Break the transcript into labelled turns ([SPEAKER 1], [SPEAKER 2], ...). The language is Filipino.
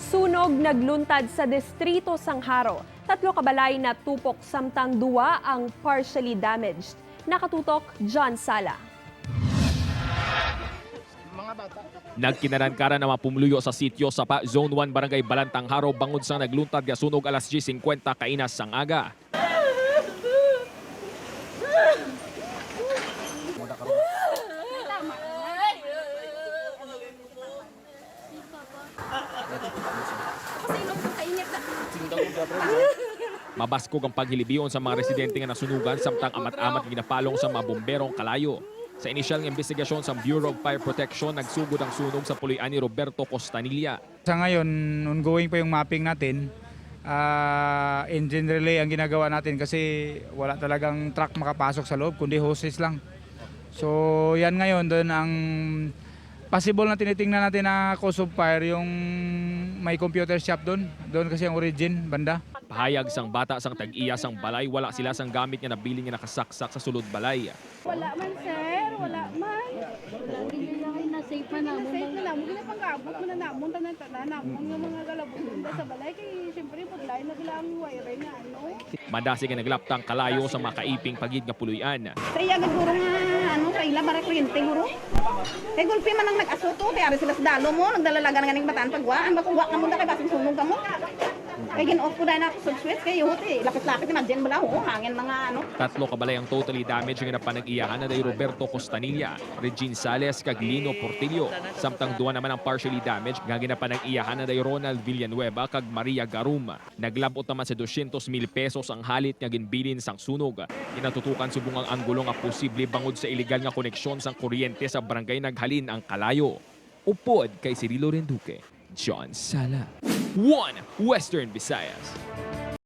[SPEAKER 1] Sunog nagluntad sa Distrito Sangharo. 3 kabalay na tupok samtang 2 ang partially damaged. Nakatutok, John Sala.
[SPEAKER 2] Nagkinaran-karan na mapumuluyo sa sitio sa Zone 1 Barangay Balantangharo bangod sa nagluntad nga sunog alas 10:50 kainas sang aga. Mabaskog ang paghilibiyon sa mga residente nga nasunugan samtang amat-amat ginapalong sa mga bomberong kalayo. Sa inisyal ng investigasyon sa Bureau of Fire Protection, nagsugod ang sunog sa puloy-an ni Roberto Costanilla.
[SPEAKER 3] Sa ngayon, ongoing pa yung mapping natin. Engine relay ang ginagawa natin kasi wala talagang truck makapasok sa loob, kundi hoses lang. So yan ngayon, doon ang possible na tinitingnan natin na cause of fire, yung may computer shop doon. Doon kasi ang origin, banda.
[SPEAKER 2] Pahayag sang bata sang tag-iya sang balay, wala sila sang gamit nga nabili nga nakasaksak sa sulod balay.
[SPEAKER 4] Wala man, sir. Wala man.
[SPEAKER 5] Na-safe man namon.
[SPEAKER 4] Safe na namon. Gina pang-abot mo na namon. Namon yung mga galabong bunda sa balay. Kaya siyempre, paglain na sila ang wire nga, ano.
[SPEAKER 2] Madasi nga naglaptang kalayo sa mga kaiping pagid nga puloy-an.
[SPEAKER 4] Sa iya, gaguro nga, ano, sa ila, para kuryente, guro. Kaya gulpi man ang nag-asuto. Kaya rin sila sa dalo mo. Nagdalalaga nga ng bataan pagwaan. Bakong wak ka muna kay basing sunog ka mo. Kaya gin-off ko dahil na ako sa switch. Kaya yun, lapit-lapit, imagine mo lang, hangin mga ano.
[SPEAKER 2] 3 kabalay ang totally damaged nga napanag-iyahan na day Roberto Costanilla, Regine Sales, kag Lino Portillo. Samtang 2 naman ang partially damaged nga ginapanag-iyahan na day Ronald Villanueva kag Maria Garum. Naglabot naman sa 200,000 pesos ang halit nga ginbilin sang sunog. Inatutukan subong ang anggulo nga posible bangod sa illegal nga koneksyon sang kuryente sa barangay Naghalin ang Kalayo. Upod kay Cirilo Renduque, John Sala. 1 Western Visayas.